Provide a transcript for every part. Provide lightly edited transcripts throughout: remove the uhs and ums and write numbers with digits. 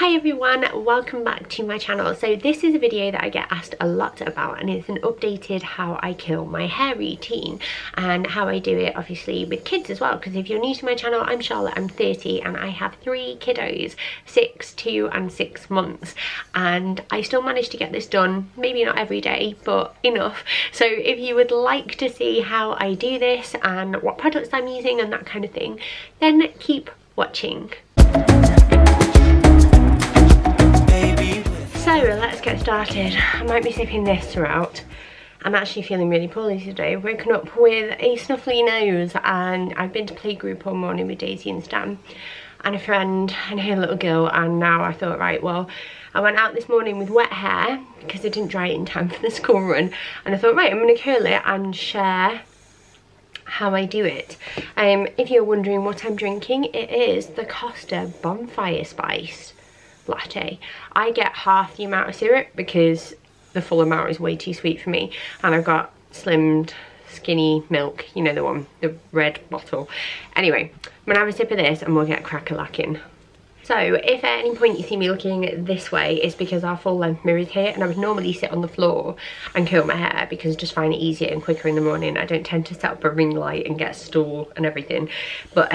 Hi everyone, welcome back to my channel. So this is a video that I get asked a lot about, and it's an updated how I curl my hair routine and how I do it obviously with kids as well, because if you're new to my channel, I'm Charlotte, I'm 30 and I have 3 kiddos, 6, 2 and 6 months, and I still manage to get this done, maybe not every day but enough. So if you would like to see how I do this and what products I'm using and that kind of thing, then keep watching. So let's get started. I might be sipping this throughout. I'm actually feeling really poorly today. I've woken up with a snuffly nose and I've been to playgroup all morning with Daisy and Stan and a friend and her little girl, and now I thought, right, well, I went out this morning with wet hair because I didn't dry it in time for the school run, and I thought, right, I'm going to curl it and share how I do it. If you're wondering what I'm drinking, it is the Costa Bonfire Spice latte. I get half the amount of syrup because the full amount is way too sweet for me, and I've got slimmed skinny milk, you know, the one, the red bottle. Anyway, I'm gonna have a sip of this and we'll get crack-a-lacking. So if at any point you see me looking this way, it's because our full length mirror is here, and I would normally sit on the floor and curl my hair because I just find it easier and quicker in the morning. I don't tend to set up a ring light and get a stool and everything. But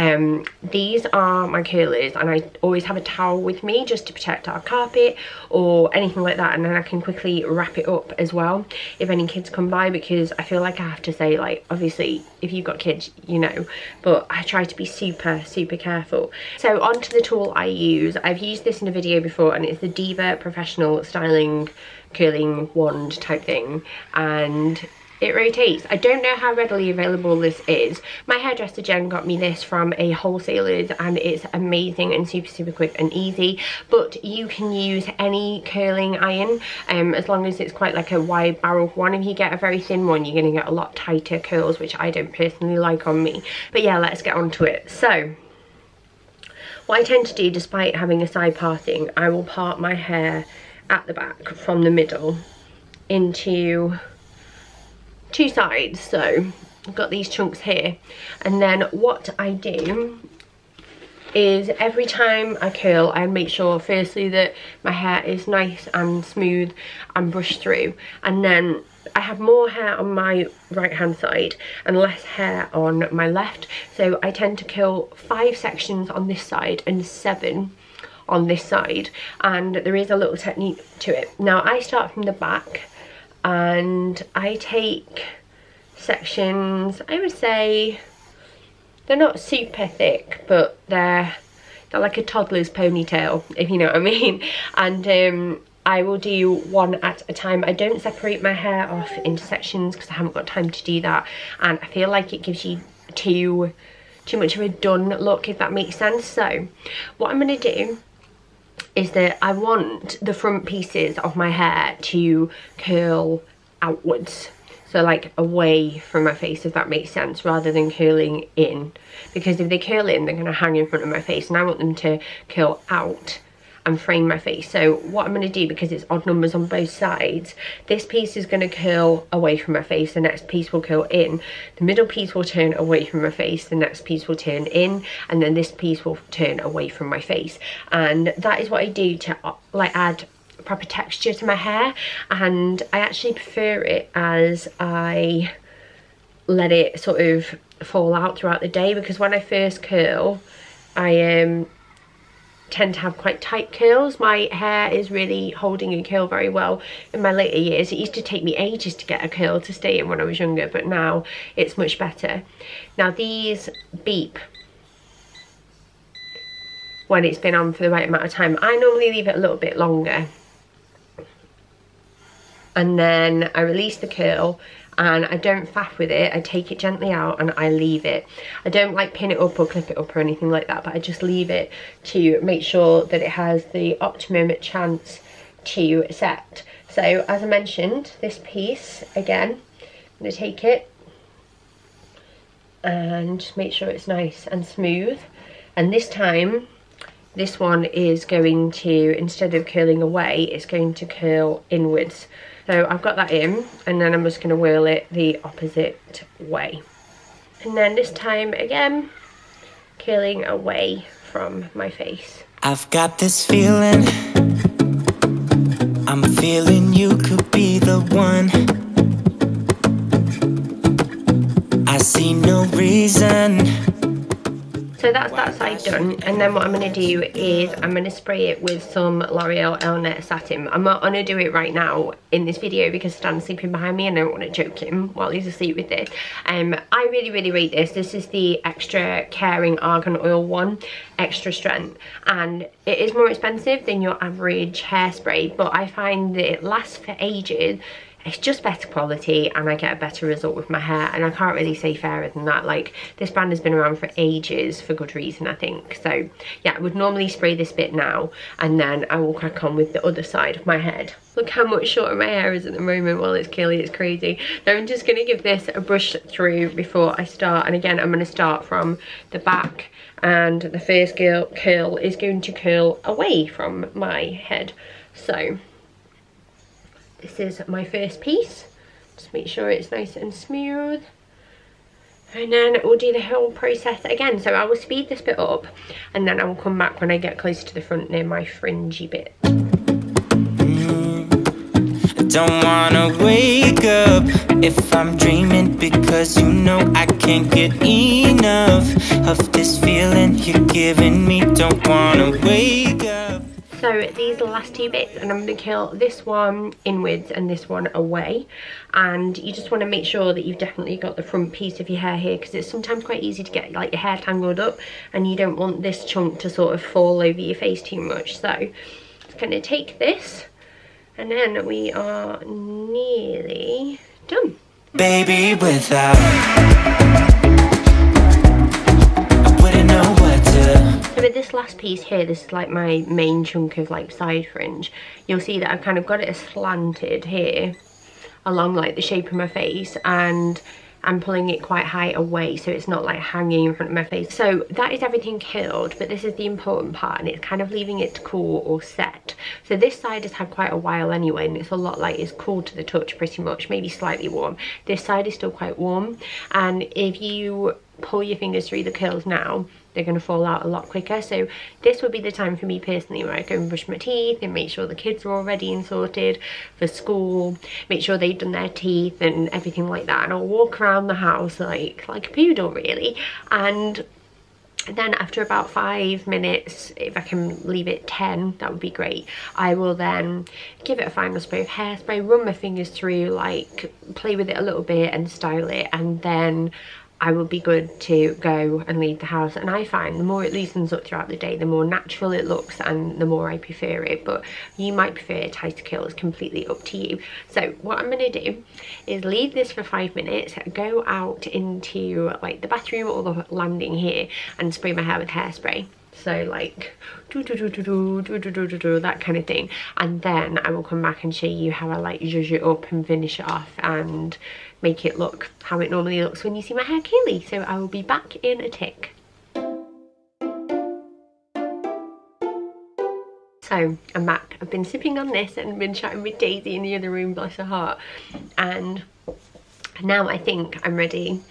these are my curlers, and I always have a towel with me just to protect our carpet or anything like that, and then I can quickly wrap it up as well if any kids come by, because I feel like I have to say, like, obviously if you've got kids, you know, but I try to be super careful. So onto the tool I use. I've used this in a video before, and it's the Diva Professional Styling Curling Wand type thing, and it rotates. I don't know how readily available this is. My hairdresser Jen got me this from a wholesaler's, and it's amazing and super quick and easy. But you can use any curling iron, as long as it's quite like a wide barrel one. If you get a very thin one, you're going to get a lot tighter curls, which I don't personally like on me. But yeah, let's get on to it. So what I tend to do, despite having a side parting, I will part my hair at the back from the middle into 2 sides. So I've got these chunks here, and then what I do is every time I curl, I make sure firstly that my hair is nice and smooth and brushed through, and then I have more hair on my right hand side and less hair on my left, so I tend to curl 5 sections on this side and 7 on this side, and there is a little technique to it. Now I start from the back and I take sections, I would say they're not super thick, but they're like a toddler's ponytail, if you know what I mean, and I will do one at a time. I don't separate my hair off into sections because I haven't got time to do that, and I feel like it gives you too much of a done look, if that makes sense. So what I'm going to do is that I want the front pieces of my hair to curl outwards, so like away from my face, if that makes sense, rather than curling in, because if they curl in, they're going to hang in front of my face, and I want them to curl out and frame my face. So what I'm going to do, because it's odd numbers on both sides, this piece is going to curl away from my face, the next piece will curl in, the middle piece will turn away from my face, the next piece will turn in, and then this piece will turn away from my face. And that is what I do to like add proper texture to my hair, and I actually prefer it as I let it sort of fall out throughout the day, because when I first curl, I tend to have quite tight curls. My hair is really holding a curl very well in my later years. It used to take me ages to get a curl to stay in when I was younger, but now it's much better. Now these beep when it's been on for the right amount of time. I normally leave it a little bit longer, and then I release the curl, and I don't faff with it. I take it gently out and I leave it. I don't like pin it up or clip it up or anything like that, but I just leave it to make sure that it has the optimum chance to set. So as I mentioned, this piece, again, I'm going to take it and make sure it's nice and smooth, and this time this one is going to, instead of curling away, it's going to curl inwards. So I've got that in, and then I'm just going to whirl it the opposite way. And then this time again, curling away from my face. I've got this feeling, I'm feeling you could be the one. I see no reason. So that's that side done, and then what I'm going to do is I'm going to spray it with some L'Oreal Elnet Satin. I'm not going to do it right now in this video because Stan's sleeping behind me and I don't want to choke him while he's asleep with this. I really rate this. This is the Extra Caring Argan Oil one, extra strength, and it is more expensive than your average hairspray, but I find that it lasts for ages. It's just better quality and I get a better result with my hair, and I can't really say fairer than that. Like, this brand has been around for ages for good reason, I think. So yeah, I would normally spray this bit now and then I will crack on with the other side of my head. Look how much shorter my hair is at the moment while it's curly, it's crazy. Now I'm just going to give this a brush through before I start, and again I'm going to start from the back, and the first curl is going to curl away from my head. So this is my first piece. Just make sure it's nice and smooth. And then we'll do the whole process again. So I will speed this bit up and then I will come back when I get close to the front near my fringy bit. Don't wanna wake up if I'm dreaming, because you know I can't get enough of this feeling you're giving me. Don't wanna wake up. So these are the last two bits, and I'm going to curl this one inwards and this one away. And you just want to make sure that you've definitely got the front piece of your hair here, because it's sometimes quite easy to get like your hair tangled up and you don't want this chunk to sort of fall over your face too much. So I'm going to take this and then we are nearly done. Baby, without I wouldn't know what to. So with this last piece here, this is like my main chunk of like side fringe, you'll see that I've kind of got it slanted here along like the shape of my face, and I'm pulling it quite high away so it's not like hanging in front of my face. So that is everything curled, but this is the important part, and it's kind of leaving it to cool or set. So this side has had quite a while anyway, and it's a lot like it's cool to the touch pretty much, maybe slightly warm. This side is still quite warm, and if you pull your fingers through the curls now, they're going to fall out a lot quicker. So this would be the time for me personally where I go and brush my teeth and make sure the kids are all ready and sorted for school, make sure they've done their teeth and everything like that, and I'll walk around the house like a poodle really. And then after about 5 minutes, if I can leave it 10, that would be great. I will then give it a final spray of hairspray, run my fingers through, like play with it a little bit and style it, and then I will be good to go and leave the house. And I find the more it loosens up throughout the day, the more natural it looks and the more I prefer it. But you might prefer tighter curls, completely up to you. So what I'm going to do is leave this for 5 minutes, go out into like the bathroom or the landing here and spray my hair with hairspray. So like that kind of thing, and then I will come back and show you how I like zhuzh it up and finish it off and make it look how it normally looks when you see my hair curly. So I will be back in a tick. So I'm back. I've been sipping on this and been chatting with Daisy in the other room, bless her heart, and now I think I'm ready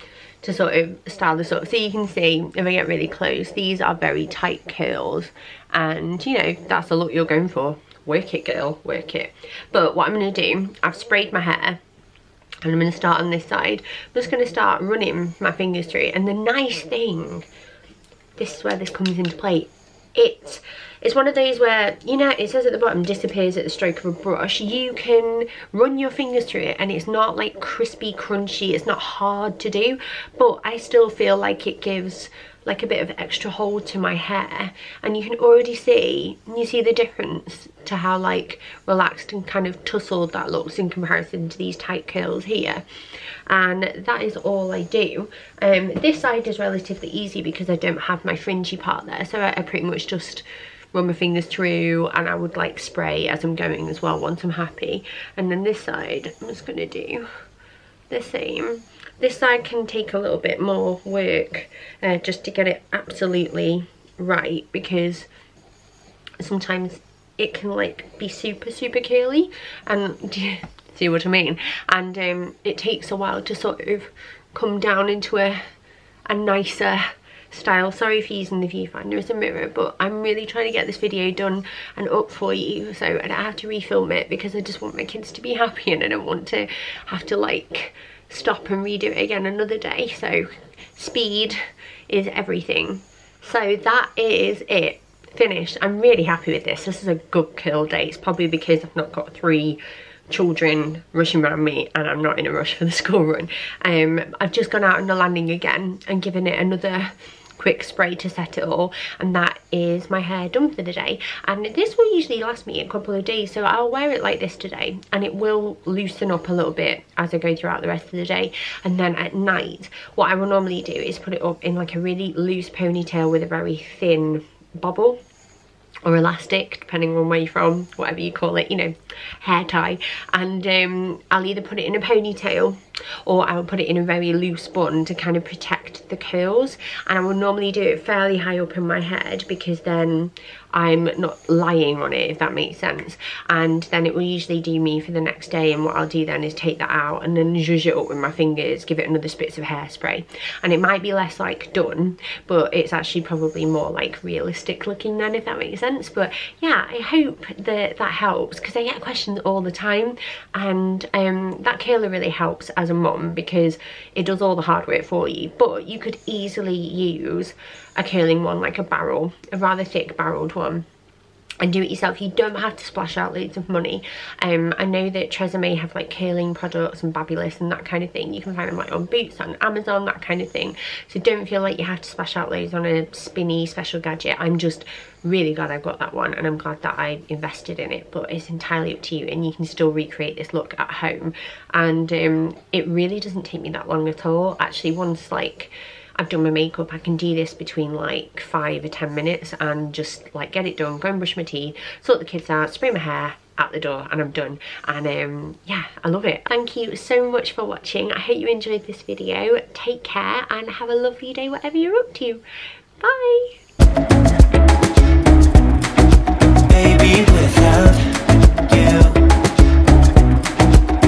to sort of style this up. So you can see, if I get really close, these are very tight curls, and you know, that's the look you're going for. Work it, girl, work it. But what I'm going to do, I've sprayed my hair and I'm going to start on this side. I'm just going to start running my fingers through it, and the nice thing, this is where this comes into play, it's one of those where, you know, it says at the bottom, disappears at the stroke of a brush. You can run your fingers through it and it's not like crispy, crunchy, it's not hard to do, but I still feel like it gives like a bit of extra hold to my hair, and you can already see, you see the difference to how like relaxed and kind of tussled that looks in comparison to these tight curls here. And that is all I do. This side is relatively easy because I don't have my fringy part there, so I pretty much just run my fingers through, and I would like spray as I'm going as well once I'm happy. And then this side, I'm just going to do the same. This side can take a little bit more work just to get it absolutely right, because sometimes it can like be super curly, and see what I mean, and it takes a while to sort of come down into a nicer style. Sorry for using the viewfinder as a mirror, but I'm really trying to get this video done and up for you, so I don't have to refilm it because I just want my kids to be happy and I don't want to have to like stop and redo it again another day. So speed is everything. So that is it, finished. I'm really happy with this. This is a good curl day. It's probably because I've not got 3 children rushing around me and I'm not in a rush for the school run. I've just gone out on the landing again and given it another quick spray to set it all, and that is my hair done for the day. And this will usually last me a couple of days, so I'll wear it like this today and it will loosen up a little bit as I go throughout the rest of the day. And then at night what I will normally do is put it up in like a really loose ponytail with a very thin bobble or elastic, depending on where you're from, whatever you call it, you know, hair tie. And I'll either put it in a ponytail or I'll put it in a very loose bun to kind of protect the curls. And I will normally do it fairly high up in my head because then I'm not lying on it, if that makes sense. And then it will usually do me for the next day, and what I'll do then is take that out and then zhuzh it up with my fingers, give it another spritz of hairspray. And it might be less like done, but it's actually probably more like realistic looking then, if that makes sense. But yeah, I hope that that helps because I get questions all the time, and that curler really helps as a mum because it does all the hard work for you. But you could easily use a curling one, like a barrel, a rather thick barrelled one, and do it yourself. You don't have to splash out loads of money. I know that Tresemme have like curling products and Babulous and that kind of thing. You can find them like on Boots, on Amazon, that kind of thing. So don't feel like you have to splash out loads on a spinny special gadget. I'm just really glad I've got that one, and I'm glad that I invested in it. But it's entirely up to you, and you can still recreate this look at home. And it really doesn't take me that long at all. Actually, once like I've done my makeup, I can do this between like 5 or 10 minutes and just like get it done, go and brush my teeth, sort the kids out, spray my hair, out the door, and I'm done. And yeah, I love it. Thank you so much for watching. I hope you enjoyed this video. Take care and have a lovely day whatever you're up to. Bye.